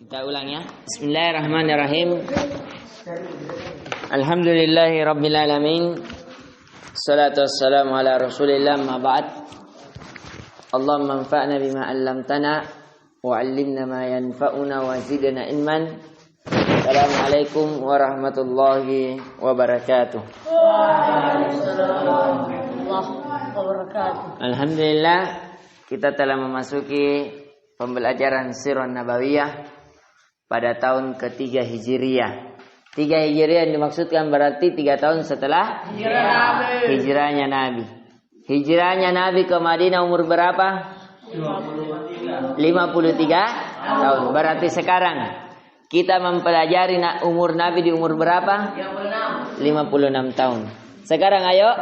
Kita ulang ya. Bismillahirrahmanirrahim. Alhamdulillahi rabbil alamin. Salatu wassalamu ala Rasulillah ma ba'd. Allahumma anfa'na bima 'allamtana wa 'allimna ma yanfa'una wa zidna ilman. Assalamualaikum warahmatullahi wabarakatuh. Waalaikumsalam warahmatullahi wabarakatuh. Alhamdulillah kita telah memasuki pembelajaran Sirah Nabawiyah pada tahun ketiga Hijriyah. 3 Hijriyah yang dimaksudkan berarti 3 tahun setelah hijrahnya Nabi. Hijrahnya Nabi ke Madinah umur berapa? 53 tahun. Berarti sekarang kita mempelajari umur Nabi di umur berapa? 56 tahun. Sekarang ayo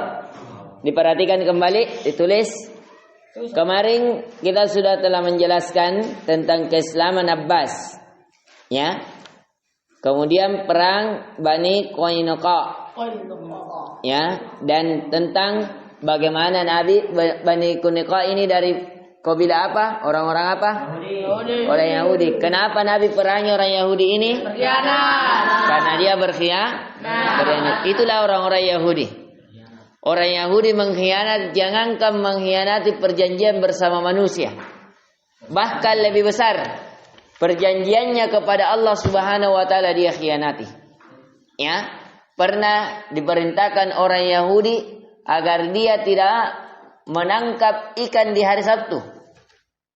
diperhatikan kembali, ditulis. Kemarin kita sudah telah menjelaskan tentang keislaman Abbas. Ya. Kemudian perang Bani Qainuqa. Ya, dan tentang bagaimana Nabi Bani Qainuqa ini dari kabilah apa? Orang-orang apa? Yahudi. Orang Yahudi. Kenapa Nabi perangi orang Yahudi ini? Berkhianat. Karena dia berkhianat. Itulah orang-orang Yahudi. Orang Yahudi mengkhianat, jangankan mengkhianati perjanjian bersama manusia. Bahkan lebih besar, perjanjiannya kepada Allah Subhanahu wa taala dia khianati. Ya, pernah diperintahkan orang Yahudi agar dia tidak menangkap ikan di hari Sabtu.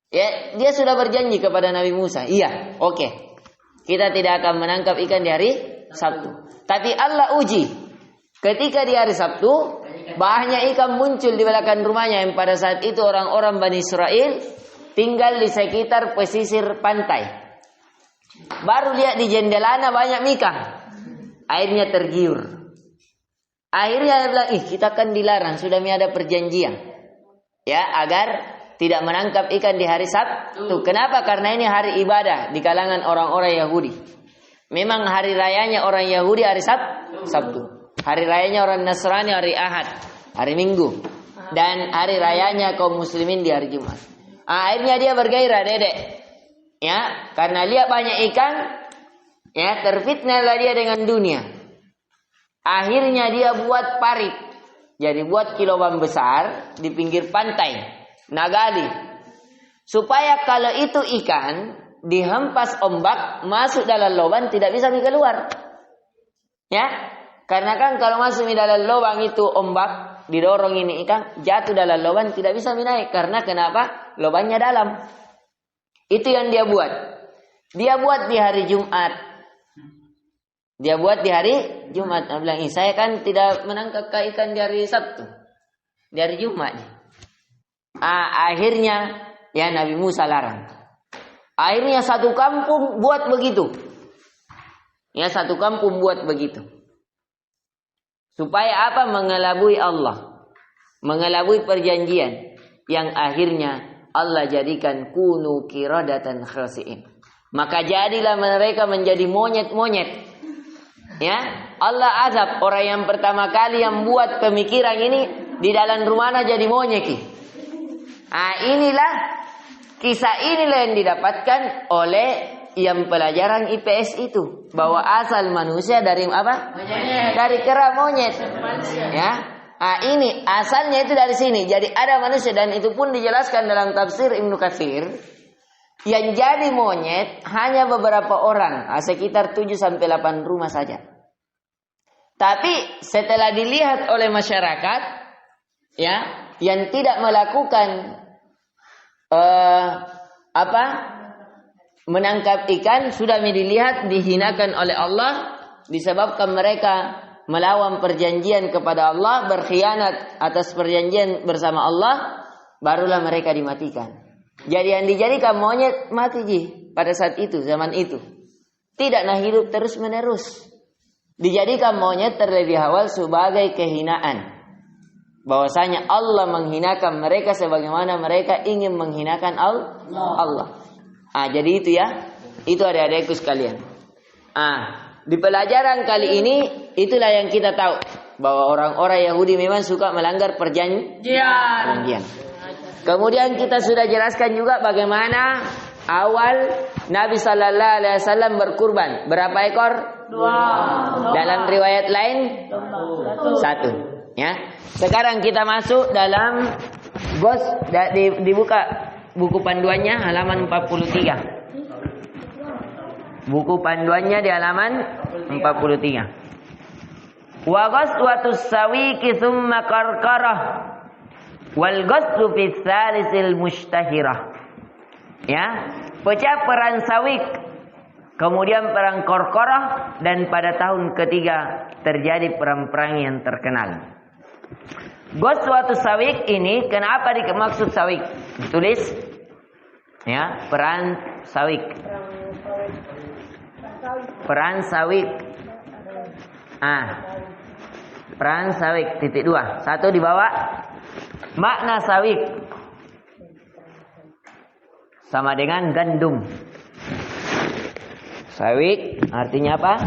Ya, dia sudah berjanji kepada Nabi Musa, iya, oke. Kita tidak akan menangkap ikan di hari Sabtu. Tapi Allah uji. Ketika di hari Sabtu, banyak ikan muncul di belakang rumahnya yang pada saat itu orang-orang Bani Israel tinggal di sekitar pesisir pantai. Baru lihat di jendelanya banyak ikan. Akhirnya tergiur. Akhirnya dia bilang, kita kan dilarang, sudah ada perjanjian. Ya, agar tidak menangkap ikan di hari Sabtu. Kenapa? Karena ini hari ibadah di kalangan orang-orang Yahudi. Memang hari rayanya orang Yahudi hari Sabtu. Hari rayanya orang Nasrani hari Ahad, hari Minggu. Dan hari rayanya kaum muslimin di hari Jumat. Akhirnya dia bergairah, dedek. Ya, karena lihat banyak ikan, ya, terfitnahlah dia dengan dunia. Akhirnya dia buat parit. Jadi buat kiloban besar di pinggir pantai, nagali. Supaya kalau itu ikan dihempas ombak masuk dalam lubang tidak bisa keluar. Ya. Karena kan kalau masuk di dalam lubang itu ombak, didorong ini ikan, jatuh dalam lubang tidak bisa naik. Karena kenapa? Lubangnya dalam. Itu yang dia buat. Dia buat di hari Jumat. Dia buat di hari Jumat. Dia bilang, saya kan tidak menangkap ikan di hari Sabtu. Di hari Jumat. Akhirnya, ya Nabi Musa larang. Akhirnya satu kampung buat begitu. Ya, satu kampung buat begitu. Supaya apa? Mengelabui Allah. Mengelabui perjanjian. Yang akhirnya Allah jadikan kunu qiradatan khasi'in. Maka jadilah mereka menjadi monyet-monyet. Ya, Allah azab orang yang pertama kali yang buat pemikiran ini di dalam rumahnya jadi monyet. Inilah inilah yang didapatkan oleh yang pelajaran IPS itu, bahwa asal manusia dari apa? Monyet. Dari kera monyet. Ya. Ini asalnya itu dari sini. Jadi ada manusia, dan itu pun dijelaskan dalam tafsir Ibnu Katsir. Yang jadi monyet hanya beberapa orang, sekitar 7 sampai 8 rumah saja. Tapi setelah dilihat oleh masyarakat, ya, yang tidak melakukan menangkap ikan, sudah dilihat dihinakan oleh Allah disebabkan mereka melawan perjanjian kepada Allah, berkhianat atas perjanjian bersama Allah, barulah mereka dimatikan. Jadi yang dijadikan monyet mati pada saat itu, zaman itu. Tidaklah hidup terus menerus. Dijadikan monyet terlebih awal sebagai kehinaan. Bahwasanya Allah menghinakan mereka sebagaimana mereka ingin menghinakan Allah. Jadi itu ya. Itu adik-adikku sekalian. Di pelajaran kali ini itulah yang kita tahu, bahwa orang-orang Yahudi memang suka melanggar perjanjian. Kemudian kita sudah jelaskan juga bagaimana awal Nabi Sallallahu Alaihi Wasallam berkurban. Berapa ekor? 2. Dalam riwayat lain 1. Ya. Sekarang kita masuk dalam dibuka buku panduannya halaman 43. Buku panduannya di halaman 43. Wa ghaswatus sawiqi tsumma qarqarah wal ghaswu fi tsalisil mushtahirah. Ya, pecah perang Sawik, kemudian perang Qarqarah, dan pada tahun ketiga terjadi perang-perang yang terkenal. Ghazwatus Sawik ini kenapa dimaksud Sawik? Tulis ya, perang Sawik. Perang Sawik. Perang Sawik titik 2. 1 di bawah. Makna Sawik sama dengan gandum. Sawik artinya apa?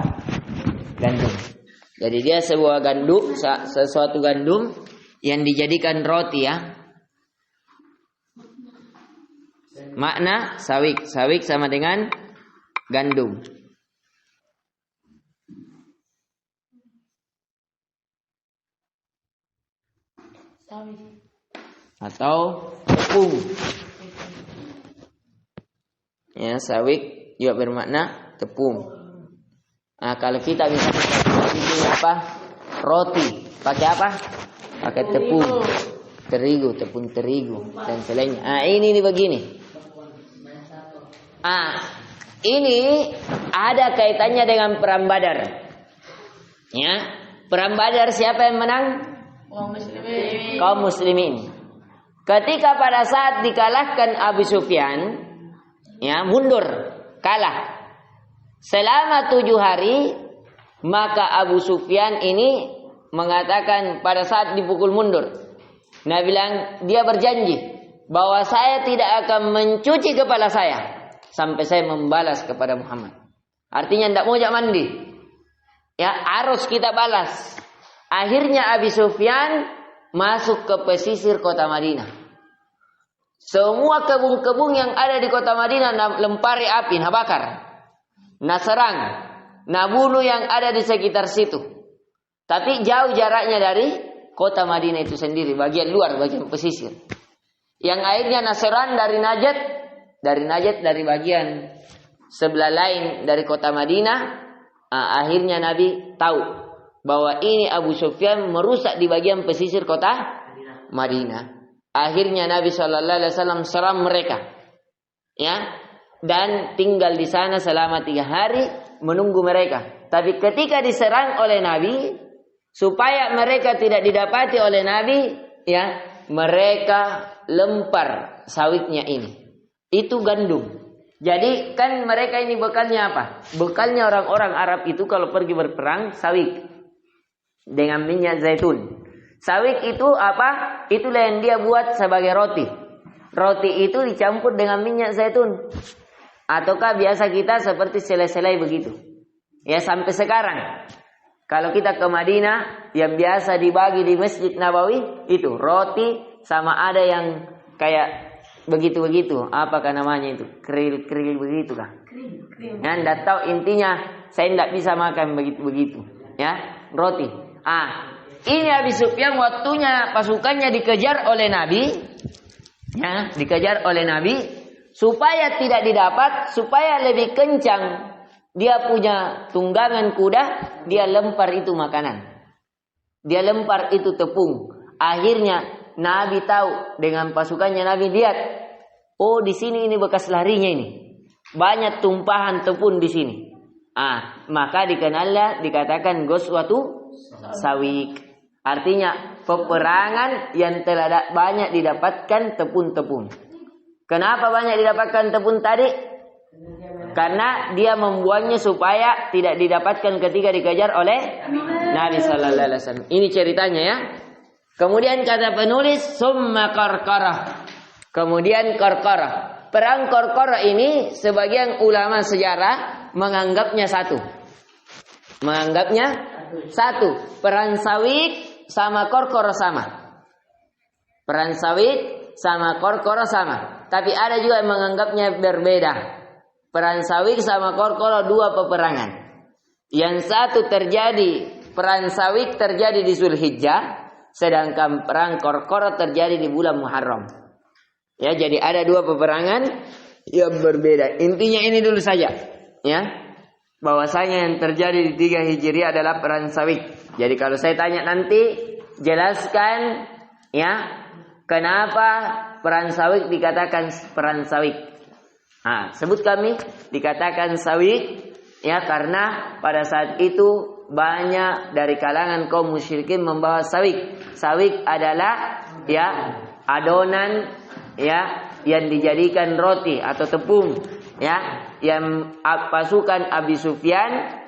Gandum. Jadi dia sebuah gandum, sesuatu gandum yang dijadikan roti ya. Makna sawik. Sawik sama dengan gandum. Atau tepung. Ya, sawik juga bermakna tepung. Nah, kalau kita bisa bikin apa? Roti. Pakai apa? Pakai tepung. Tepung terigu dan selainnya. Ini begini. Ini ada kaitannya dengan perang Badar. Ya, perang Badar siapa yang menang? Kaum muslimin. Ketika pada saat dikalahkan Abu Sufyan, ya, mundur, kalah selama 7 hari, maka Abu Sufyan ini mengatakan pada saat dipukul mundur, nah bilang dia berjanji bahwa saya tidak akan mencuci kepala saya sampai saya membalas kepada Muhammad. Artinya tidak mau mandi, ya, harus kita balas. Akhirnya Abu Sufyan masuk ke pesisir kota Madinah. Semua kebun-kebun yang ada di kota Madinah lempari api, bakar, serang, bunuh yang ada di sekitar situ. Tapi jauh jaraknya dari kota Madinah itu sendiri, bagian luar, bagian pesisir. Yang akhirnya serang dari Najd, dari bagian sebelah lain dari kota Madinah. Akhirnya Nabi tahu bahwa ini Abu Sufyan merusak di bagian pesisir kota Madinah. Akhirnya Nabi Shallallahu Alaihi Wasallam serang mereka, ya, dan tinggal di sana selama 3 hari menunggu mereka. Tapi ketika diserang oleh Nabi, supaya mereka tidak didapati oleh Nabi, ya, mereka lempar sawitnya ini. Itu gandum. Jadi kan mereka ini bekalnya apa? Bekalnya orang-orang Arab itu kalau pergi berperang sawit dengan minyak zaitun. Sawik itu apa? Itulah yang dia buat sebagai roti. Roti itu dicampur dengan minyak zaitun. Ataukah biasa kita seperti selai-selai begitu. Ya, sampai sekarang. Kalau kita ke Madinah, yang biasa dibagi di Masjid Nabawi, itu roti sama ada yang kayak begitu-begitu. Apakah namanya itu? Keril-keril begitu kah? Ya, tidak tahu intinya. Saya tidak bisa makan begitu-begitu. Ya, roti. Ini Abu Sufyan waktunya pasukannya dikejar oleh Nabi, ya, dikejar oleh Nabi supaya tidak didapat, supaya lebih kencang dia punya tunggangan kuda, dia lempar itu makanan, dia lempar itu tepung. Akhirnya Nabi tahu dengan pasukannya, Nabi lihat, oh di sini ini bekas larinya ini, banyak tumpahan tepung di sini. Maka dikenalnya dikatakan Ghazwatu Sawik. Artinya peperangan yang telah banyak didapatkan tepung-tepung. Kenapa banyak didapatkan tepung tadi? Karena dia membuangnya supaya tidak didapatkan ketika dikejar oleh Nabi Sallallahu Alaihi Wasallam. Ini ceritanya ya. Kemudian kata penulis summa Qarqarah. Kemudian Qarqarah. Perang Qarqarah ini sebagian ulama sejarah menganggapnya satu. Perang Sawik sama Qarqarah sama. Perang Sawik sama Qarqarah sama. tapi ada juga yang menganggapnya berbeda. Perang Sawik sama Korkoro dua peperangan. Yang satu terjadi, perang Sawik terjadi di Zulhijjah, sedangkan perang Korkoro terjadi di bulan Muharram. Ya, jadi ada dua peperangan yang berbeda. Intinya ini dulu saja, ya. Bahwasanya yang terjadi di 3 Hijriah adalah perang Sawik. Jadi kalau saya tanya nanti, jelaskan ya, kenapa perang Sawik dikatakan perang Sawik. Nah, sebut kami dikatakan Sawik ya karena pada saat itu banyak dari kalangan kaum musyrikin membawa sawik. Sawik adalah ya adonan ya yang dijadikan roti atau tepung ya, yang pasukan Abi Sufyan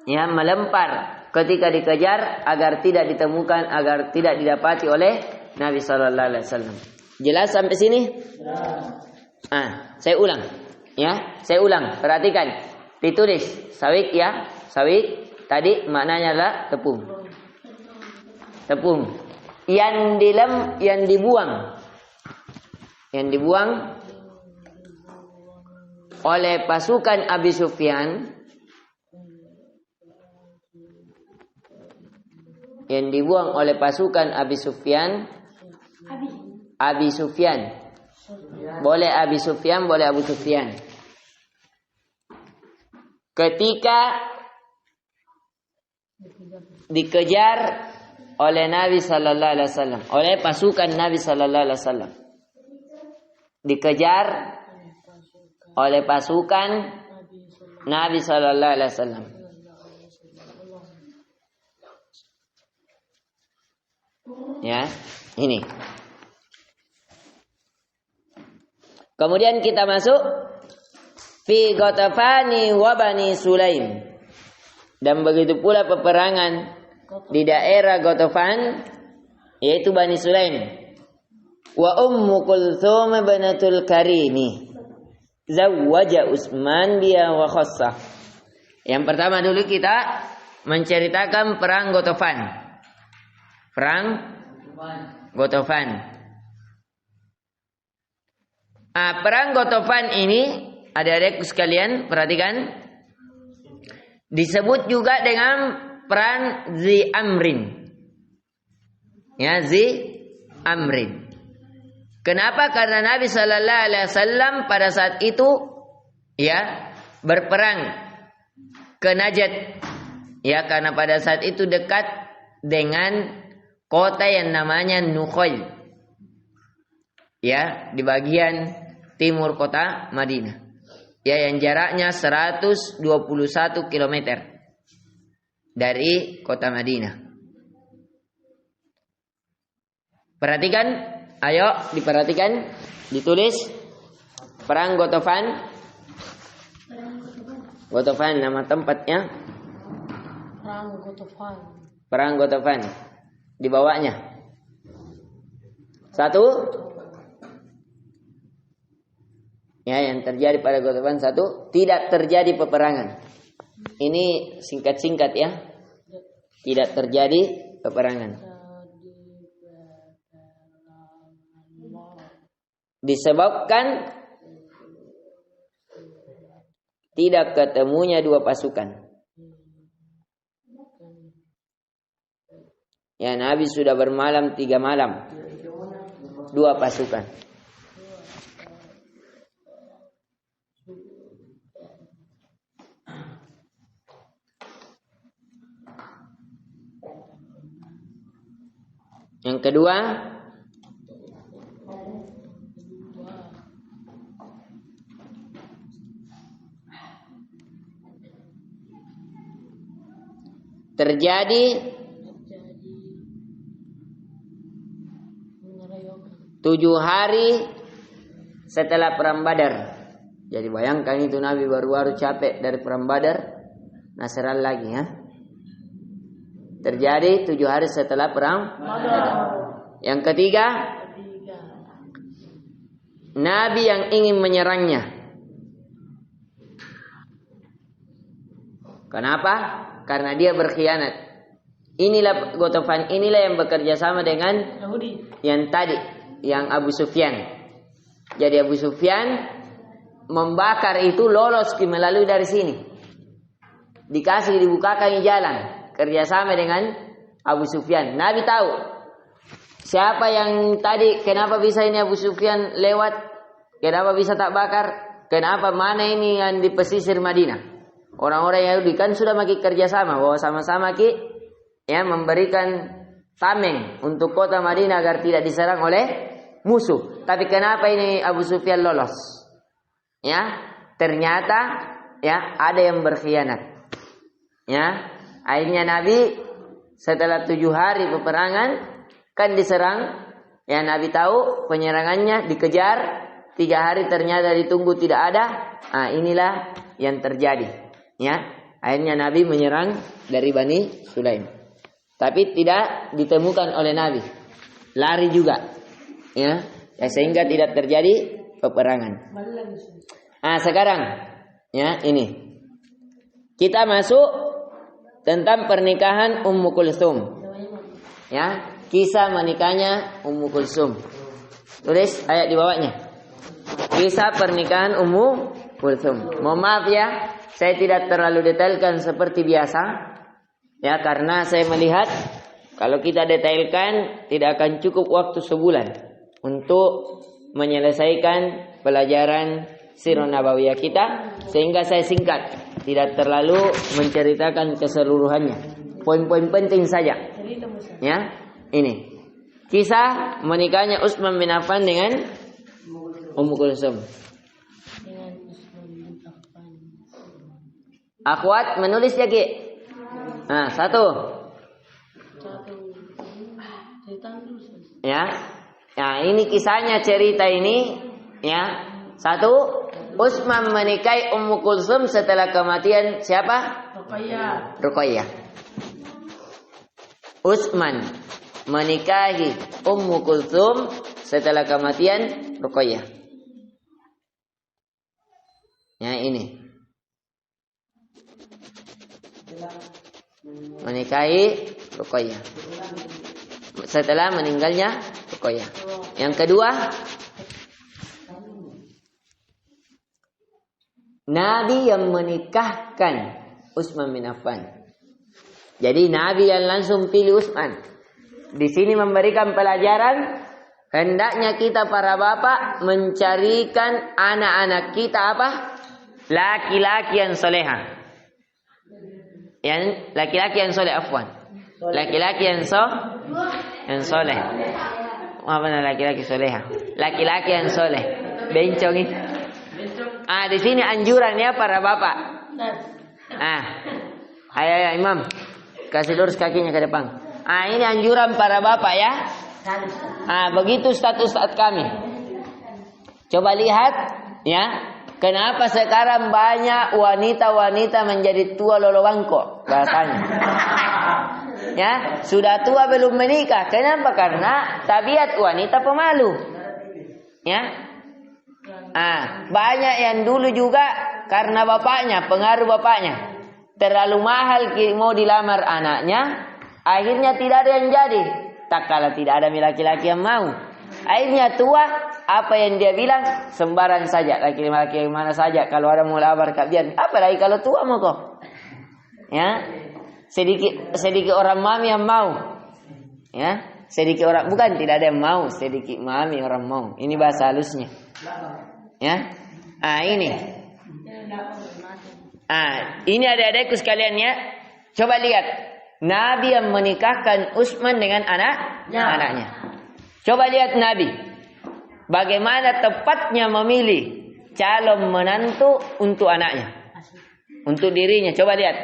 ya melempar ketika dikejar agar tidak ditemukan, agar tidak didapati oleh Nabi sallallahu alaihi wasallam. Jelas sampai sini? Saya ulang ya, saya ulang. Perhatikan, ditulis sawik ya, sawik tadi maknanya adalah tepung. Tepung yang dibuang oleh pasukan Abi Sufyan, yang dibuang oleh pasukan Abi Sufyan. Abi Sufyan. Boleh Abi Sufyan, boleh Abu Sufyan. Ketika dikejar oleh Nabi sallallahu alaihi wasallam, oleh pasukan Nabi sallallahu alaihi wasallam. Dikejar oleh pasukan Nabi sallallahu alaihi wasallam. Ya, ini. Kemudian kita masuk fi Ghatafani wa Bani Sulaim. Dan begitu pula peperangan di daerah Ghatafan, yaitu Bani Sulaim. Wa Ummu Kulthum banatul Karimi zawwaja Utsman biha wa khassah. Yang pertama dulu kita menceritakan perang Ghatafan. Perang Ghatafan. Perang Ghatafan ini, adik-adikku sekalian, perhatikan, disebut juga dengan perang Zi Amrin. Ya, Zi Amrin. Kenapa? Karena Nabi sallallahu alaihi wasallam pada saat itu ya berperang ke Najd. Ya, karena pada saat itu dekat dengan kota yang namanya Nukhail. Ya, di bagian timur kota Madinah. Ya, yang jaraknya 121 km dari kota Madinah. Perhatikan, ayo diperhatikan, ditulis perang Ghatafan. Ghatafan nama tempatnya. Perang Ghatafan. Dibawanya. 1. Ya, yang terjadi pada Ghatafan 1, tidak terjadi peperangan. Ini singkat-singkat ya. Tidak terjadi peperangan. Disebabkan tidak ketemunya dua pasukan. Ya, Nabi sudah bermalam 3 malam. 2 pasukan. Yang kedua, terjadi 7 hari setelah perang Badar. Jadi bayangkan itu Nabi baru-baru capek dari perang Badar, Nasran lagi ya. Terjadi 7 hari setelah perang Badar. Yang ketiga, Nabi yang ingin menyerangnya. Kenapa? Karena dia berkhianat. Inilah Ghatafan, inilah yang bekerja sama dengan Yahudi. Yang tadi, yang Abu Sufyan. Jadi Abu Sufyan membakar itu lolos melalui dari sini. Dikasih dibukakan jalan kerjasama dengan Abu Sufyan. Nabi tahu siapa yang tadi, kenapa bisa ini Abu Sufyan lewat, kenapa bisa tak bakar, kenapa mana ini yang di pesisir Madinah. Orang-orang Yahudi kan sudah makin kerjasama bahwa sama-sama ya memberikan tameng untuk kota Madinah agar tidak diserang oleh musuh. Tapi kenapa ini Abu Sufyan lolos? Ya, ternyata ya ada yang berkhianat. Ya, akhirnya Nabi setelah 7 hari peperangan kan diserang. Ya, Nabi tahu penyerangannya, dikejar 3 hari ternyata ditunggu tidak ada. Nah, inilah yang terjadi. Ya, akhirnya Nabi menyerang dari Bani Sulaim. Tapi tidak ditemukan oleh Nabi. Lari juga. Ya, sehingga tidak terjadi peperangan. Nah, sekarang ya ini kita masuk tentang pernikahan Ummu Kulsum. Ya, kisah menikahnya Ummu Kulsum. Tulis ayat di bawahnya. Kisah pernikahan Ummu Kulsum. Mohon maaf ya, saya tidak terlalu detailkan seperti biasa. Ya, karena saya melihat kalau kita detailkan tidak akan cukup waktu sebulan untuk menyelesaikan pelajaran Sirah Nabawiyah kita, sehingga saya singkat, tidak terlalu menceritakan keseluruhannya. Poin-poin penting saja. Ya, ini kisah menikahnya Utsman bin Affan dengan Ummu Kulsum. Akhwat menulis ya Ki. Nah, 1. Ya. Nah, ini kisahnya, cerita ini ya. 1, Utsman menikahi Ummu Kulsum setelah kematian siapa? Ruqayyah. Utsman menikahi Ummu Kulsum setelah kematian Ruqayyah. Ya, ini. Menikahi Ruqayyah setelah meninggalnya Ruqayyah. Yang kedua, Nabi yang menikahkan Utsman bin Affan. Jadi Nabi yang langsung pilih Utsman. Di sini memberikan pelajaran, hendaknya kita para bapak mencarikan anak-anak kita apa? Laki-laki yang soleha. Yang laki-laki yang soleh, afwan. Laki-laki yang soleh. Apa nama laki-laki soleha? Laki-laki yang soleh. Bencong ini. Di sini anjuran ya para bapak. Ayo Imam, kasih lurus kakinya ke depan. Ini anjuran para bapak ya. Begitu status kami. Coba lihat ya, kenapa sekarang banyak wanita-wanita menjadi tua lolowangko bahasanya. Ya, sudah tua belum menikah. Kenapa? Karena tabiat wanita pemalu. Ya. Banyak yang dulu juga karena bapaknya, pengaruh bapaknya, terlalu mahal mau dilamar anaknya, akhirnya tidak ada yang jadi. Tak kala tidak ada laki-laki yang mau, akhirnya tua, apa yang dia bilang sembarang saja, laki-laki yang mana saja kalau ada mau lamar kalian, apalagi kalau tua mau kok. Ya, sedikit orang mami yang mau. Ya, sedikit orang, bukan tidak ada yang mau, sedikit mami orang mau. Ini bahasa halusnya. Ya, ini. Ini adik-adikku sekalian ya. Coba lihat, Nabi yang menikahkan Utsman dengan anaknya. Coba lihat Nabi, bagaimana tepatnya memilih calon menantu untuk anaknya, untuk dirinya. Coba lihat,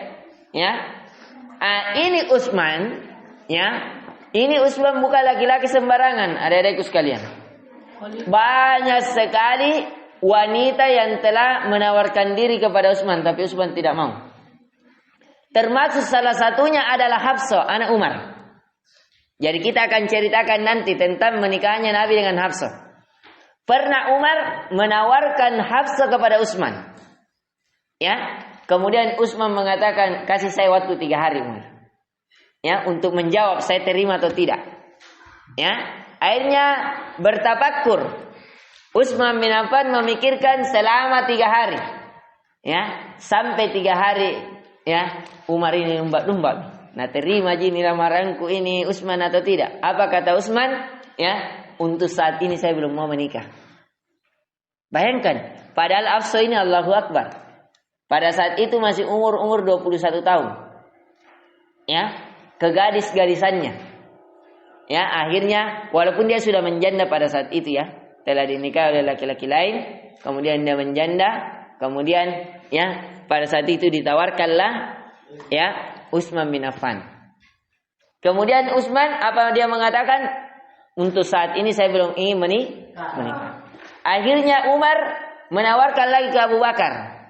ya. Ini Utsman, ya. Ini Utsman bukan laki-laki sembarangan, adik-adikku sekalian. Banyak sekali wanita yang telah menawarkan diri kepada Utsman, tapi Utsman tidak mau. Termasuk salah satunya adalah Hafsah, anak Umar. Jadi kita akan ceritakan nanti tentang menikahnya Nabi dengan Hafsah. Pernah Umar menawarkan Hafsah kepada Utsman. Ya, kemudian Utsman mengatakan, kasih saya waktu 3 hari Umar. Ya, untuk menjawab saya terima atau tidak. Ya, akhirnya bertafakur. Utsman bin Affan memikirkan selama 3 hari. Ya, sampai 3 hari ya, Umar ini numbat-numbat. Nah, terima jini lamaranku ini Utsman atau tidak? Apa kata Utsman? Ya, untuk saat ini saya belum mau menikah. Bayangkan, padahal Afsa ini Allahu Akbar. Pada saat itu masih umur 21 tahun. Ya, kegadis-gadisannya. Ya, akhirnya walaupun dia sudah menjanda pada saat itu ya, telah dinikah oleh laki-laki lain, kemudian dia menjanda, kemudian ya, pada saat itu ditawarkanlah ya Utsman bin Affan. Kemudian Utsman apa dia mengatakan? Untuk saat ini saya belum ingin menikah. Akhirnya Umar menawarkan lagi ke Abu Bakar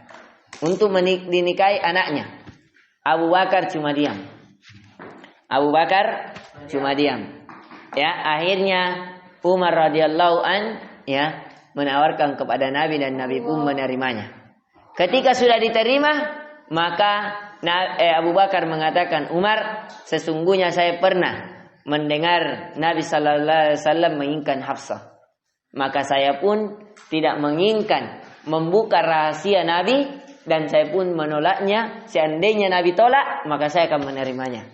untuk dinikahi anaknya. Abu Bakar cuma diam. Ya, akhirnya Umar radhiyallahu an ya menawarkan kepada Nabi dan Nabi pun menerimanya. Ketika sudah diterima, maka Abu Bakar mengatakan, Umar, sesungguhnya saya pernah mendengar Nabi sallallahu alaihi wasallam menginginkan Hafsah. Maka saya pun tidak menginginkan membuka rahasia Nabi dan saya pun menolaknya. Seandainya Nabi tolak, maka saya akan menerimanya.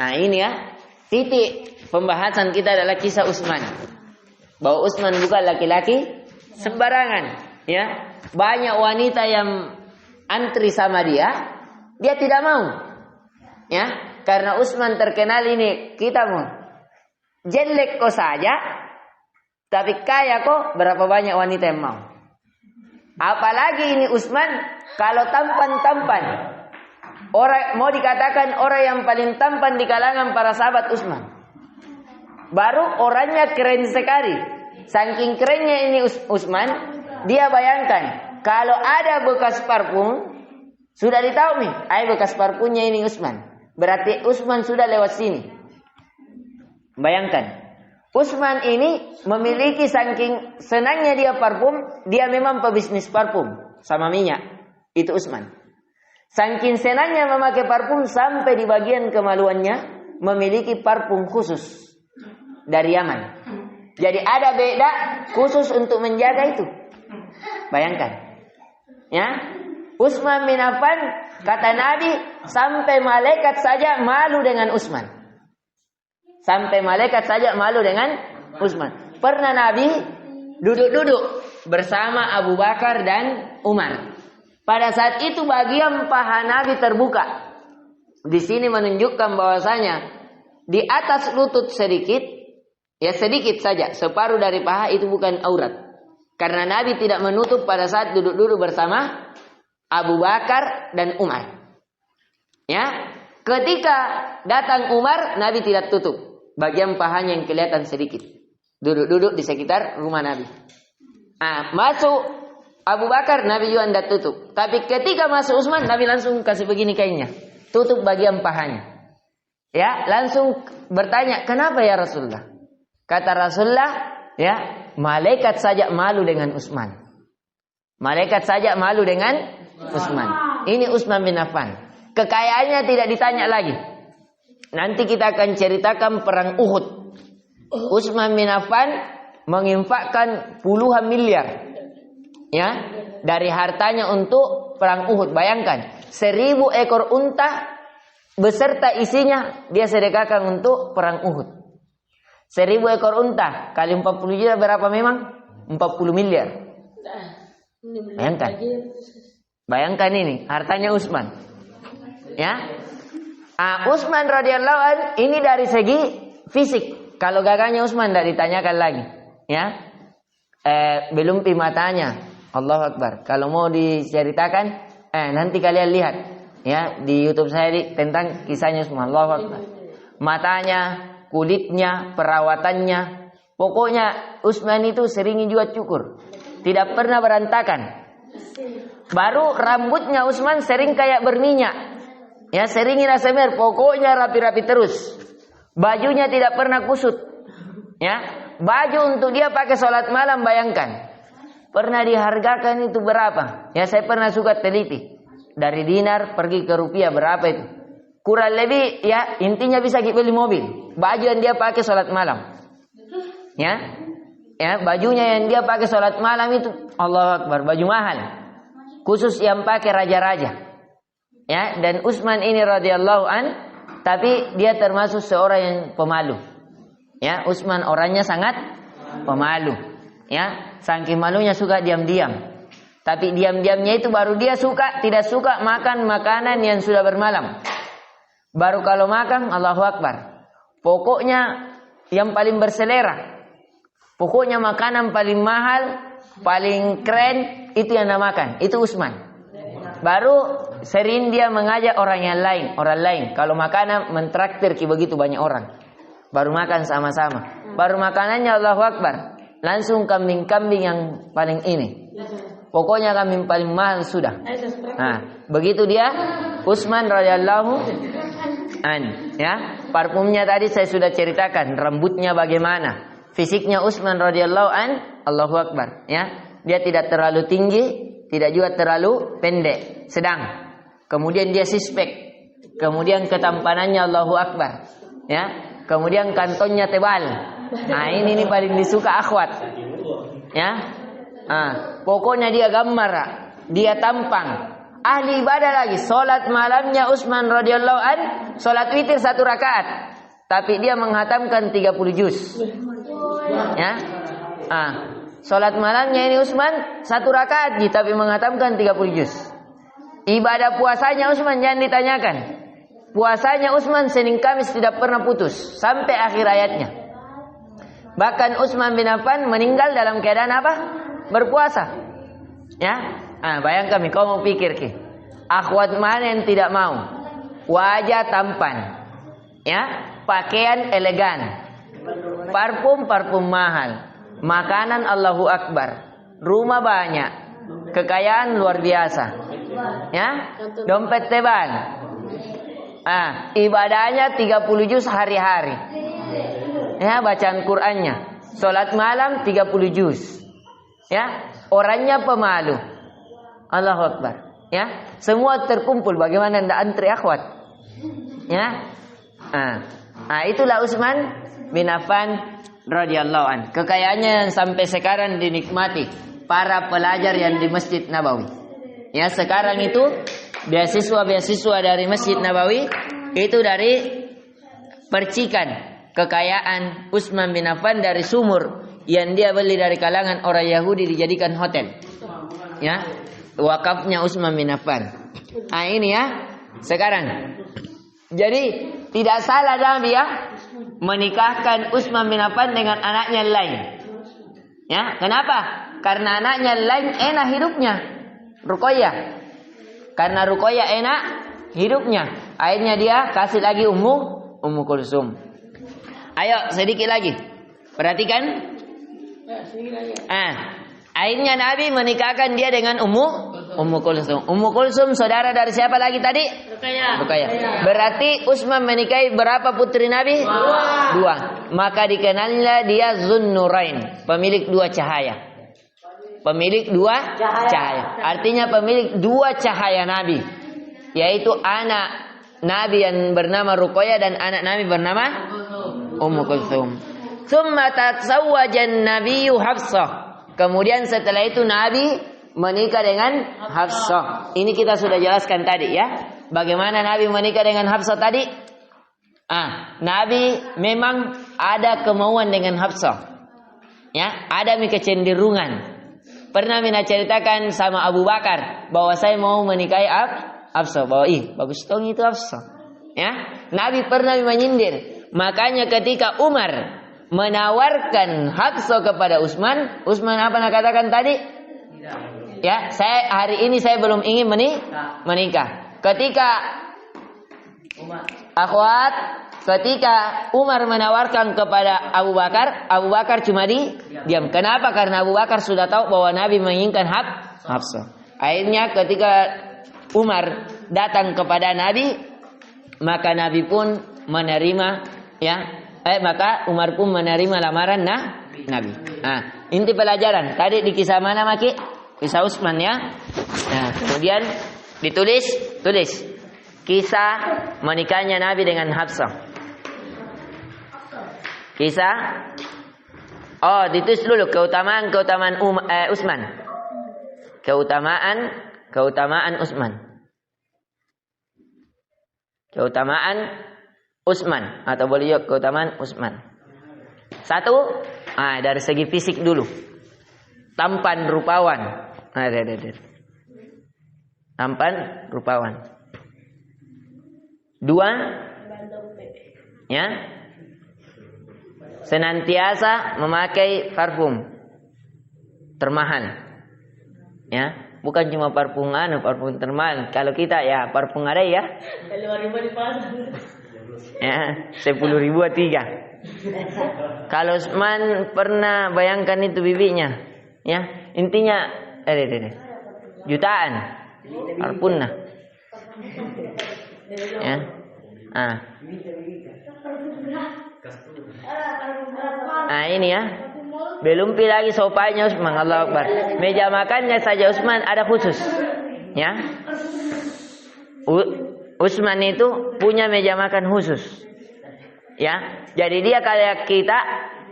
Nah, ini ya, titik pembahasan kita adalah kisah Utsman. Bahwa Utsman bukan laki-laki sembarangan, ya. Banyak wanita yang antri sama dia tidak mau. Ya, karena Utsman terkenal ini, kita mau jelek kok saja, tapi kaya kok berapa banyak wanita yang mau. Apalagi ini Utsman kalau tampan. Orang mau dikatakan orang yang paling tampan di kalangan para sahabat Utsman. Baru orangnya keren sekali. Saking kerennya ini Utsman, dia bayangkan kalau ada bekas parfum, sudah ditahu nih, bekas parfumnya ini Utsman. Berarti Utsman sudah lewat sini. Bayangkan, Utsman ini memiliki saking senangnya dia parfum, dia memang pebisnis parfum sama minyak. Itu Utsman. Saking senangnya memakai parfum sampai di bagian kemaluannya memiliki parfum khusus dari Yaman. Jadi ada beda khusus untuk menjaga itu. Bayangkan. Ya. Utsman bin Affan, kata Nabi, sampai malaikat saja malu dengan Utsman. Sampai malaikat saja malu dengan Utsman. Pernah Nabi duduk-duduk bersama Abu Bakar dan Umar. Pada saat itu bagian paha Nabi terbuka. Di sini menunjukkan bahwasanya di atas lutut sedikit, ya sedikit saja, separuh dari paha itu bukan aurat. Karena Nabi tidak menutup pada saat duduk-duduk bersama Abu Bakar dan Umar. Ya, ketika datang Umar, Nabi tidak tutup. Bagian pahanya yang kelihatan sedikit. Duduk-duduk di sekitar rumah Nabi. Masuk Abu Bakar, Nabi juga tidak tutup. Tapi ketika masuk Utsman, Nabi langsung kasih begini kainnya. Tutup bagian pahanya. Ya, langsung bertanya, kenapa ya Rasulullah? Kata Rasulullah, ya, malaikat saja malu dengan Utsman. Malaikat saja malu dengan Utsman. Ini Utsman bin Affan. Kekayaannya tidak ditanya lagi. Nanti kita akan ceritakan perang Uhud. Utsman bin Affan menginfakkan puluhan miliar, ya, dari hartanya untuk perang Uhud. Bayangkan, 1000 ekor unta beserta isinya dia sedekahkan untuk perang Uhud. 1000 ekor unta kali 40 juta berapa memang? 40 miliar. Bayangkan ini hartanya Utsman. Ya. Utsman radhiyallahu an ini dari segi fisik. Kalau gagahnya Utsman tidak ditanyakan lagi. Ya. Belum pi matanya. Allahu Akbar. Kalau mau diceritakan, nanti kalian lihat ya di YouTube saya tentang kisahnya Utsman. Allahu Akbar. Matanya, kulitnya, perawatannya, pokoknya Utsman itu sering juga cukur. Tidak pernah berantakan. Baru rambutnya Utsman sering kayak berminyak. Ya, sering rasa mer, pokoknya rapi-rapi terus. Bajunya tidak pernah kusut. Ya, baju untuk dia pakai sholat malam, bayangkan. Pernah dihargakan itu berapa? Ya, saya pernah suka teliti. Dari dinar pergi ke rupiah berapa itu? Kurang lebih ya, intinya bisa beli mobil. Baju yang dia pakai sholat malam. Ya. Ya, bajunya yang dia pakai sholat malam itu Allahu Akbar, baju mahal. Khusus yang pakai raja-raja. Ya, dan Utsman ini radhiyallahu an, tapi dia termasuk seorang yang pemalu. Ya, Utsman orangnya sangat pemalu. Ya, saking malunya suka diam-diam. Tapi diam-diamnya itu baru dia tidak suka makan makanan yang sudah bermalam. Baru kalau makan, Allahu Akbar. Pokoknya yang paling berselera. Pokoknya makanan paling mahal, paling keren, itu yang dia makan. Itu Utsman. Baru sering dia mengajak orang lain. Kalau makanan mentraktir begitu banyak orang. Baru makan sama-sama. Baru makanannya Allahu Akbar. Langsung kambing-kambing yang paling ini. Pokoknya kambing paling mahal sudah. Nah, begitu dia Utsman radhiyallahu an, ya. Parfumnya tadi saya sudah ceritakan, rambutnya bagaimana. Fisiknya Utsman radhiyallahu an, Allahu Akbar, ya. Dia tidak terlalu tinggi, tidak juga terlalu pendek, sedang. Kemudian dia sispek. Kemudian ketampanannya Allahu Akbar, ya. Kemudian kantonnya tebal. Nah, ini paling disuka akhwat. Ya. Pokoknya dia gambar, dia tampang, ahli ibadah lagi. Solat malamnya Utsman radhiyallahu an, solat witir 1 rakaat, tapi dia menghatamkan 30 juz. Ya, solat malamnya ini Utsman 1 rakaat, tapi menghatamkan 30 juz. Ibadah puasanya Utsman jangan ditanyakan. Puasanya Utsman Senin Kamis tidak pernah putus sampai akhir ayatnya. Bahkan Utsman bin Affan meninggal dalam keadaan apa? Berpuasa. Ya. Bayangkan kau mau pikir akhwat mana yang tidak mau? Wajah tampan. Ya, pakaian elegan. Parfum mahal. Makanan Allahu Akbar. Rumah banyak. Kekayaan luar biasa. Ya, dompet tebal. Ibadahnya 30 juz hari-hari. Ya, bacaan Qur'annya. Salat malam 30 juz. Ya, orangnya pemalu. Allahu Akbar. Ya, semua terkumpul. Bagaimana anda antri akhwat? Ya, itulah Utsman bin Affan radhiyallahu an. Kekayaannya yang sampai sekarang dinikmati para pelajar yang di Masjid Nabawi. Ya, sekarang itu beasiswa dari Masjid Nabawi itu dari percikan kekayaan Utsman bin Affan dari sumur yang dia beli dari kalangan orang Yahudi dijadikan hotel. Ya, wakafnya Utsman bin Affan. Ini ya, sekarang. Jadi tidak salah Nabi ya menikahkan Utsman bin Affan dengan anaknya lain. Ya, kenapa? Karena anaknya lain enak hidupnya. Ruqayyah. Karena Ruqayyah enak hidupnya. Akhirnya dia kasih lagi Ummu Kulsum. Ayo sedikit lagi. Perhatikan. Akhirnya Nabi menikahkan dia dengan Ummu Kulsum. Ummu Kulsum saudara dari siapa lagi tadi? Ruqayyah. Berarti Utsman menikahi berapa putri Nabi? 2. Maka dikenalnya dia Zunnurain, pemilik 2 cahaya. Pemilik 2 cahaya. Artinya pemilik 2 cahaya Nabi, yaitu anak Nabi yang bernama Ruqayyah dan anak Nabi bernama Ummu Kulsum. Tsumma tazawwajan Nabiyyu Hafsah. Kemudian setelah itu Nabi menikah dengan Hafsah. Ini kita sudah jelaskan tadi ya. Bagaimana Nabi menikah dengan Hafsah tadi? Nabi memang ada kemauan dengan Hafsah. Ya, ada kecenderungan. Pernah Mina ceritakan sama Abu Bakar bahwa saya mau menikahi Hafsah. Bahwa bagus dong itu Hafsah. Ya, Nabi pernah menyindir. Makanya ketika Umar menawarkan Hafsah kepada Utsman apa nak katakan tadi? Ya, hari ini saya belum ingin menikah. Ketika akhwat, ketika Umar menawarkan kepada Abu Bakar cuma diam. Kenapa? Karena Abu Bakar sudah tahu bahwa Nabi menginginkan Hafsah. Akhirnya ketika Umar datang kepada Nabi, maka Nabi pun menerima ya. Maka Umar pun menerima lamaran Nabi. Inti pelajaran tadi di kisah mana Maki? Kisah Utsman ya. Kemudian tulis kisah menikahnya Nabi dengan Hafsah. Kisah Oh, ditulis dulu keutamaan Utsman. Keutamaan Utsman. Keutamaan Utsman atau boleh juga keutamaan Utsman. Satu, dari segi fisik dulu. Tampan rupawan. Tampan rupawan. Dua, ya, senantiasa memakai parfum termahal. Ya, bukan cuma parfum termahal. Kalau kita ya parfum ada ya. 5.000 di pasar. Ya, 10.000 3. Kalau Utsman pernah bayangkan itu bibinya, ya, intinya jutaan parfumnya. Ya. Ini ya. Belum pi lagi sopanya Utsman, Allahu Akbar. Meja makannya saja Utsman ada khusus. Ya. Utsman itu punya meja makan khusus. Ya. Jadi dia kayak kita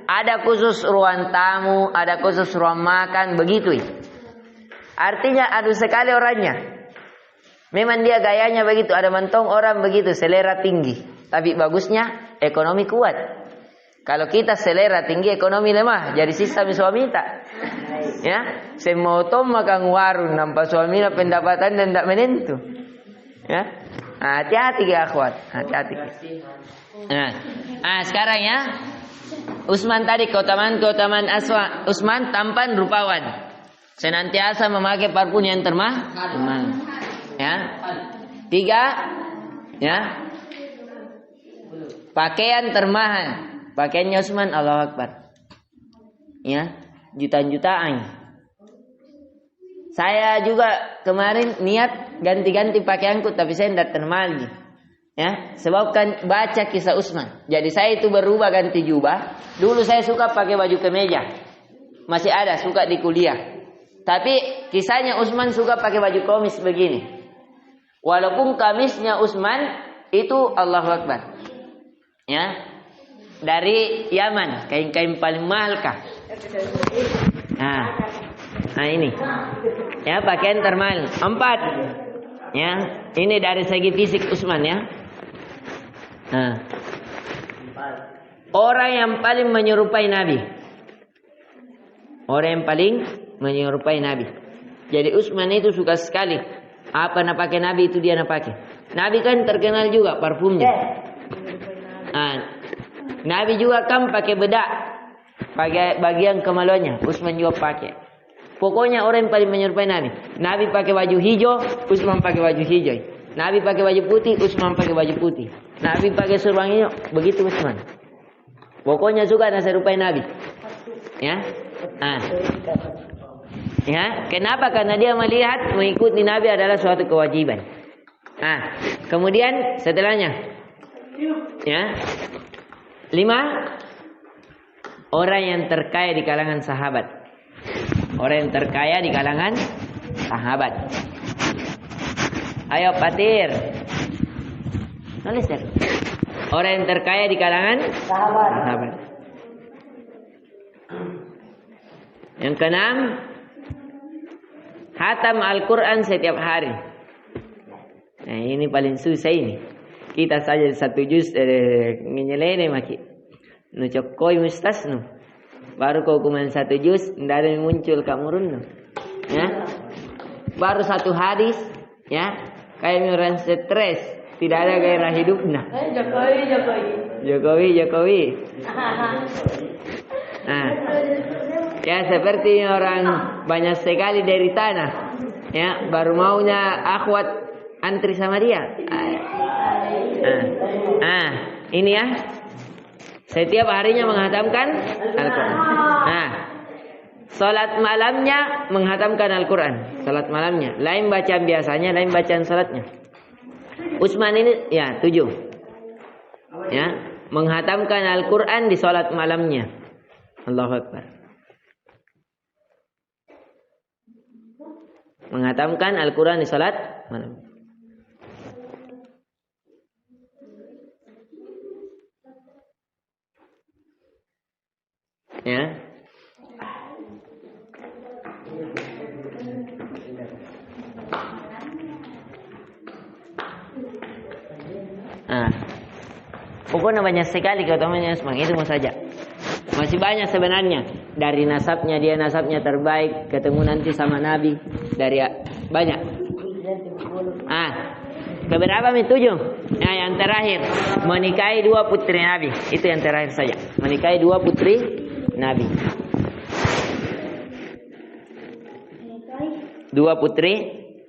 ada khusus ruang tamu, ada khusus ruang makan, begitu. Artinya adu sekali orangnya. Memang dia gayanya begitu, ada mentong orang begitu, selera tinggi. Tapi bagusnya ekonomi kuat. Kalau kita selera tinggi, ekonomi lemah, jadi sisa suami tak. Ya, semotong makan warung, nampak suami pendapatan dan tak menentu. Ya, hati-hati ya akhwat, hati-hati. Sekarang ya, Utsman tadi keutamaan Utsman tampan rupawan, senantiasa memakai parfum yang termahal. Ya, 3, ya, pakaian termahal. Pakaiannya Utsman, Allahu Akbar. Ya, jutaan. Saya juga kemarin niat ganti-ganti pakaianku, tapi saya tidak termal. Ya, sebab kan baca kisah Utsman. Jadi saya itu berubah ganti jubah. Dulu saya suka pakai baju kemeja. Masih ada, suka di kuliah. Tapi kisahnya Utsman suka pakai baju komis begini. Walaupun kamisnya Utsman itu Allahu Akbar. Ya. Dari Yaman, kain-kain paling mahal kah? Ini. Ya, pakaian termahal. 4. Ya, ini dari segi fisik Utsman ya. Orang yang paling menyerupai Nabi. Orang yang paling menyerupai Nabi. Jadi Utsman itu suka sekali apa nak pakai Nabi itu dia nak pakai. Nabi kan terkenal juga parfumnya. Nabi juga kan pakai bedak, pakai bagian kemaluannya. Utsman juga pakai. Pokoknya orang yang paling menyerupai Nabi. Nabi pakai baju hijau, Utsman pakai baju hijau. Nabi pakai baju putih, Utsman pakai baju putih. Nabi pakai serban hijau, begitu Utsman. Pokoknya suka nak serupai Nabi. Ya. Ya, kenapa? Karena dia melihat mengikuti Nabi adalah suatu kewajiban. Kemudian setelahnya, ya, 5, orang yang terkaya di kalangan sahabat. Orang yang terkaya di kalangan sahabat. Ayo Patir, nulis deh. Orang yang terkaya di kalangan sahabat. Yang ke-6, khatam Al-Quran setiap hari. Nah, ini paling susah ini. Kita saja 1 juz ngenyelene maki. Nu cokoi mustasnu. Baru kau kuman 1 juz, ndak ada yang muncul kamurun. Ya. Baru 1 hadis, ya. Kayak orang stres, tidak ada gairah hidupnya. Jokowi. Ya seperti orang banyak sekali dari tanah. Ya, baru maunya akhwat antri sama dia. Ini ya. Setiap harinya menghatamkan Al-Quran. Salat malamnya menghatamkan Al-Quran. Salat malamnya. Lain bacaan biasanya, lain bacaan salatnya. Utsman ini ya 7. Ya, menghatamkan Al-Quran di salat malamnya. Allahu Akbar. Menghatamkan Al-Quran di salat malam. Ya. Nah, pokoknya banyak sekali keutamaannya Utsman. Itu mau saja. Masih banyak sebenarnya. Dari nasabnya, dia nasabnya terbaik. Ketemu nanti sama Nabi. Dari banyak. Keberapa? 7. Nah, yang terakhir. Menikahi 2 putri Nabi. Itu yang terakhir saja. Menikahi 2 putri Nabi. 2 putri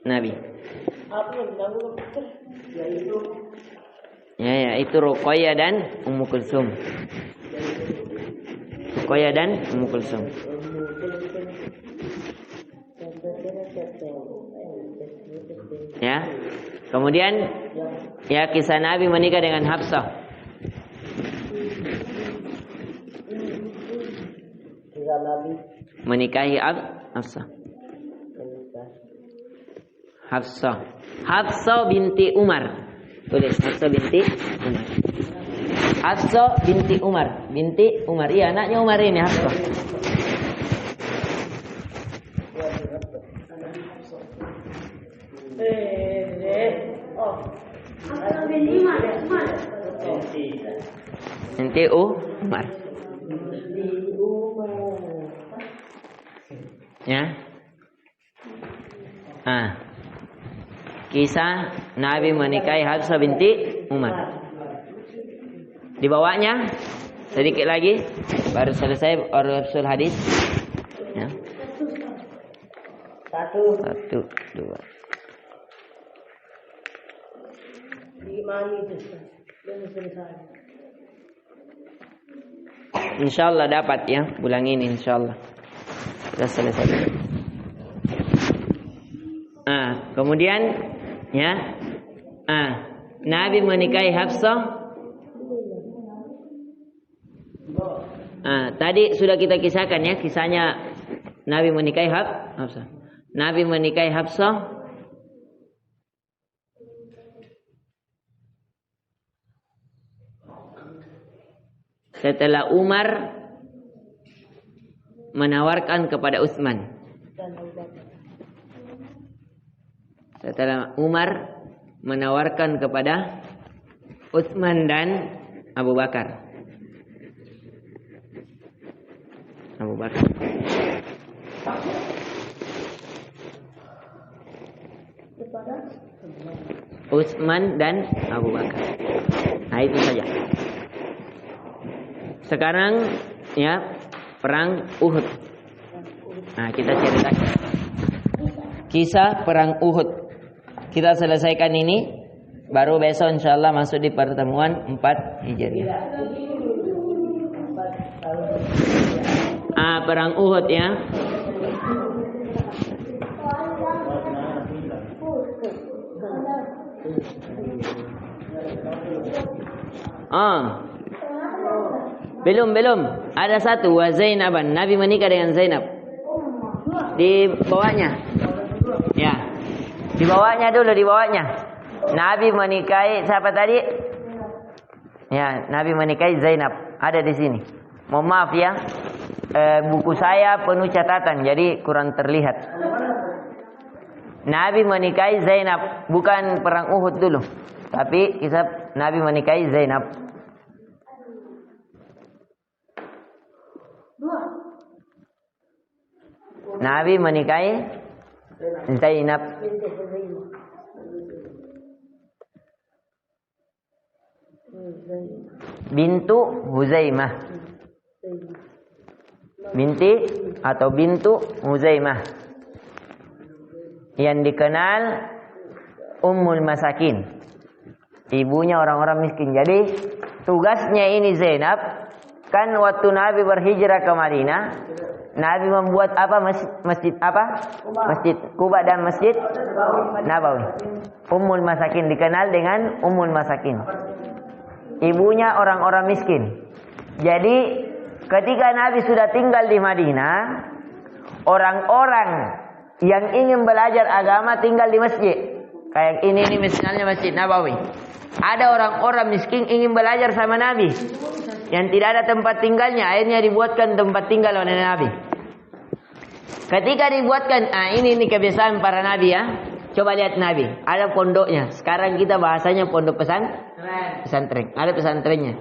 Nabi. Ya, itu Ruqayyah dan Ummu Kulsum. Ruqayyah dan Ummu Kulsum. Ya. Kemudian ya kisah Nabi menikah dengan Hafsah. Kisah Nabi Menikahi Hafsah. Hafsah binti Umar. Tulis Hafsah binti Umar. Hafsah binti Umar. Binti Umar. Iya, anaknya Umar ini Hafsah. Binti Umar. Ya. Kisah Nabi menikahi Hafsah binti Umar. Dibawanya sedikit lagi baru selesai urusul hadis. Ya. 1, 2. Insyaallah dapat ya bulan ini insyaallah. Sudah selesai. Kemudian ya. Nabi menikahi Hafsah. Tadi sudah kita kisahkan ya, kisahnya Nabi menikahi Hafsah. Nabi menikahi Hafsah setelah Umar menawarkan kepada Utsman. Setelah Umar menawarkan kepada Utsman dan Abu Bakar. Utsman dan Abu Bakar. Nah, itu saja. Sekarang ya perang Uhud. Nah, kita ceritakan kisah perang Uhud. Kita selesaikan ini, baru besok insyaallah masuk di pertemuan 4 Hijriah. Perang Uhud ya. Belum. Ada satu wa Zainaban. Nabi menikah dengan Zainab. Di bawahnya. Ya. Di bawahnya dulu, di bawahnya. Nabi menikahi siapa tadi? Ya, Nabi menikahi Zainab. Ada di sini. Mohon maaf ya. Buku saya penuh catatan, jadi kurang terlihat. Nabi menikahi Zainab, bukan perang Uhud dulu. Tapi kisah Nabi menikahi Zainab. Nabi menikahi Zainab. Bintu Huzaimah. Binti atau bintu Huzaimah. Yang dikenal Ummul Masakin. Ibunya orang-orang miskin. Jadi tugasnya ini Zainab, kan waktu Nabi berhijrah ke Madinah, Nabi membuat apa masjid apa? Masjid Quba dan Masjid Nabawi. Ummul Masakin dikenal dengan Ummul Masakin. Ibunya orang-orang miskin. Jadi ketika Nabi sudah tinggal di Madinah, orang-orang yang ingin belajar agama tinggal di masjid. Kayak ini misalnya Masjid Nabawi. Ada orang-orang miskin ingin belajar sama Nabi, yang tidak ada tempat tinggalnya, akhirnya dibuatkan tempat tinggal oleh Nabi. Ketika dibuatkan, ini kebiasaan para Nabi ya. Coba lihat Nabi, ada pondoknya. Sekarang kita bahasanya pondok pesantren. Ada pesantrennya.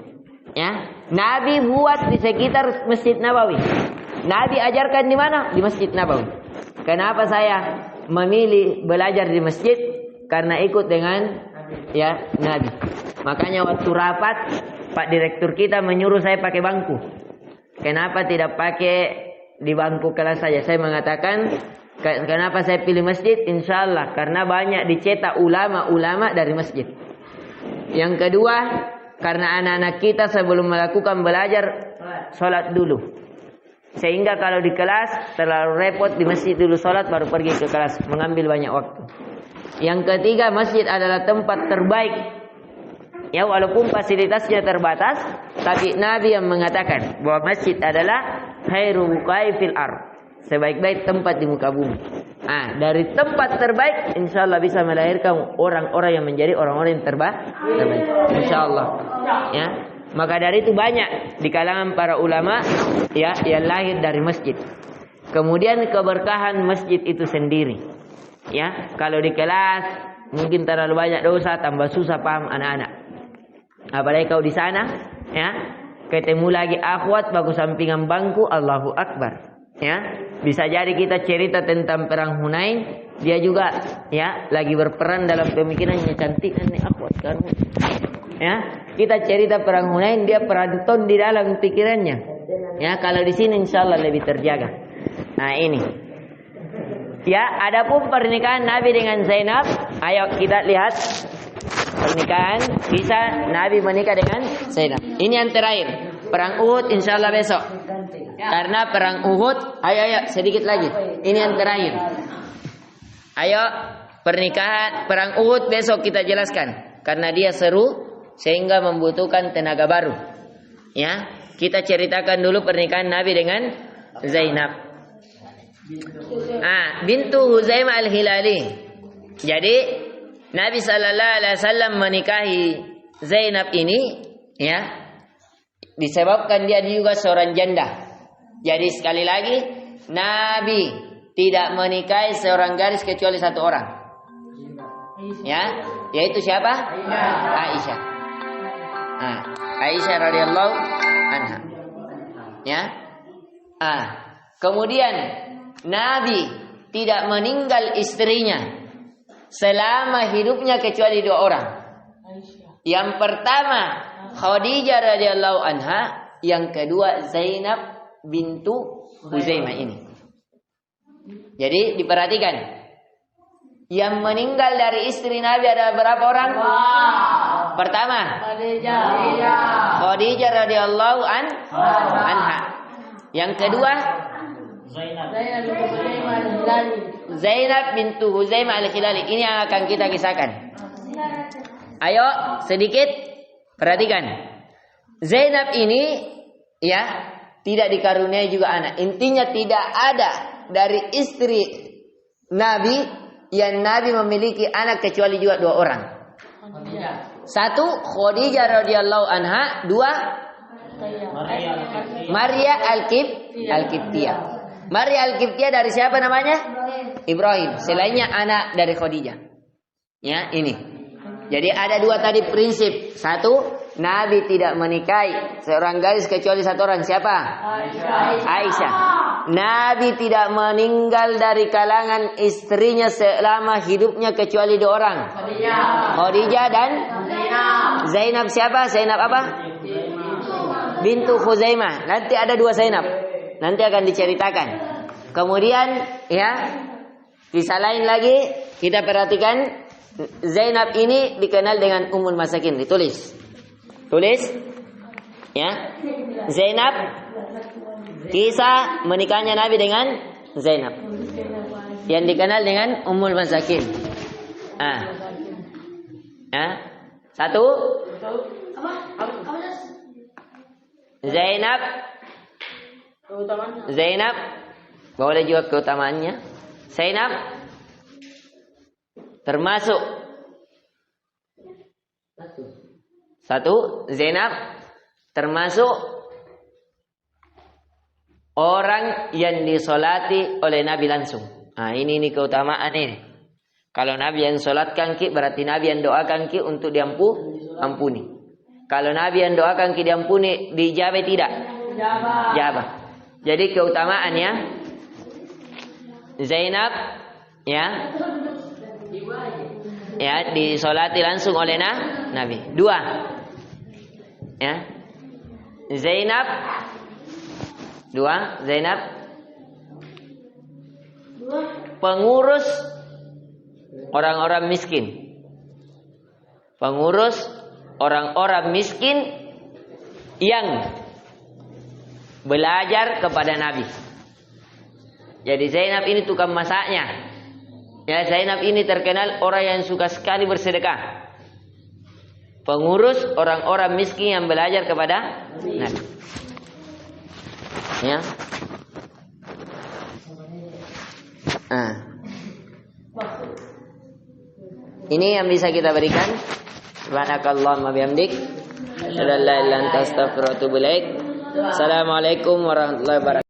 Ya, Nabi buat di sekitar Masjid Nabawi. Nabi ajarkan di mana? Di Masjid Nabawi. Kenapa saya memilih belajar di masjid? Karena ikut dengan ya Nabi. Makanya waktu rapat Pak Direktur kita menyuruh saya pakai bangku. Kenapa tidak pakai di bangku kelas saja? Saya mengatakan kenapa saya pilih masjid? Insya Allah karena banyak dicetak ulama-ulama dari masjid. Yang kedua, karena anak-anak kita sebelum melakukan belajar sholat dulu. Sehingga kalau di kelas terlalu repot, di masjid dulu sholat baru pergi ke kelas, mengambil banyak waktu. Yang ketiga, masjid adalah tempat terbaik. Ya, walaupun fasilitasnya terbatas, tapi Nabi yang mengatakan bahwa masjid adalah khairu buqai fil ard, sebaik-baik tempat di muka bumi. Dari tempat terbaik, insya Allah bisa melahirkan orang-orang yang menjadi orang-orang yang terbaik. Insya Allah. Ya, maka dari itu banyak di kalangan para ulama ya yang lahir dari masjid. Kemudian keberkahan masjid itu sendiri. Ya, kalau di kelas mungkin terlalu banyak dosa, tambah susah paham anak-anak. Apalagi kau di sana, ya, ketemu lagi akhwat baku sampingan bangku, Allahu Akbar. Ya, bisa jadi kita cerita tentang perang Hunain, dia juga ya lagi berperan dalam pemikirannya, cantik nih akhwat kan. Ya, kita cerita perang Hunain, dia penonton di dalam pikirannya. Ya, kalau di sini insyaallah lebih terjaga. Nah, ini. Ya, adapun pernikahan Nabi dengan Zainab, ayo kita lihat pernikahan kisah Nabi menikah dengan Zainab. Ini yang terakhir. Perang Uhud insyaallah besok. Karena perang Uhud, ayo sedikit lagi. Ini yang terakhir. Ayo pernikahan perang Uhud besok kita jelaskan karena dia seru sehingga membutuhkan tenaga baru. Ya, kita ceritakan dulu pernikahan Nabi dengan Zainab. Bintu Huzaimah Al-Hilali. Jadi Nabi sallallahu alaihi wasallam menikahi Zainab ini ya disebabkan dia juga seorang janda. Jadi sekali lagi Nabi tidak menikahi seorang gadis kecuali satu orang. Ya, yaitu siapa? Aisyah. Aisyah radhiyallahu anha. Ya. Kemudian Nabi tidak meninggal istrinya selama hidupnya kecuali dua orang. Yang pertama Khadijah radhiyallahu anha, yang kedua Zainab bintu Huzaimah ini. Jadi diperhatikan, yang meninggal dari istri Nabi ada berapa orang? Pertama Khadijah radhiyallahu anha. Yang kedua Zainab bintu Huzaimah Al-Hilali. Ini yang akan kita kisahkan. Ayo sedikit perhatikan. Zainab ini ya tidak dikaruniai juga anak. Intinya tidak ada dari istri Nabi yang Nabi memiliki anak kecuali juga dua orang. Satu Khadijah radhiyallahu anha, dua Maria Al-Qibtiyah. Maria Al-Qibtiyah dari siapa namanya? Ibrahim. Selainnya anak dari Khadijah. Ya, ini. Jadi ada dua tadi prinsip. Satu, Nabi tidak menikahi seorang gadis kecuali satu orang. Siapa? Aisyah. Nabi tidak meninggal dari kalangan istrinya selama hidupnya kecuali dua orang. Khadijah dan Zainab. Siapa? Zainab apa? Bintu Huzaimah. Nanti ada dua Zainab. Nanti akan diceritakan. Kemudian ya, kisah lain lagi kita perhatikan. Zainab ini dikenal dengan Ummul Masakin. Ditulis. Tulis. Ya. Zainab. Kisah menikahnya Nabi dengan Zainab. Yang dikenal dengan Ummul Masakin. Satu. Zainab. Boleh juga keutamaannya. Zainab termasuk satu, Zainab termasuk orang yang disolati oleh Nabi langsung. Ini keutamaan ini. Kalau Nabi yang sholatkan ki, berarti Nabi yang doakan ki untuk diampuni. Kalau Nabi yang doakan ki diampuni, diijabah tidak? Ijabah. Jadi keutamaannya Zainab ya disolati langsung oleh Nabi. 2 ya. Zainab pengurus orang-orang miskin. Pengurus orang-orang miskin yang belajar kepada Nabi. Jadi Zainab ini tukang masaknya. Ya, Zainab ini terkenal orang yang suka sekali bersedekah. Pengurus orang-orang miskin yang belajar kepada Nabi. Ya. Ini yang bisa kita berikan. Subhanakallahumma bihamdik, asyhadu an la ilaha illa anta astaghfiruka wa atubu ilaik. Assalamualaikum warahmatullahi wabarakatuh.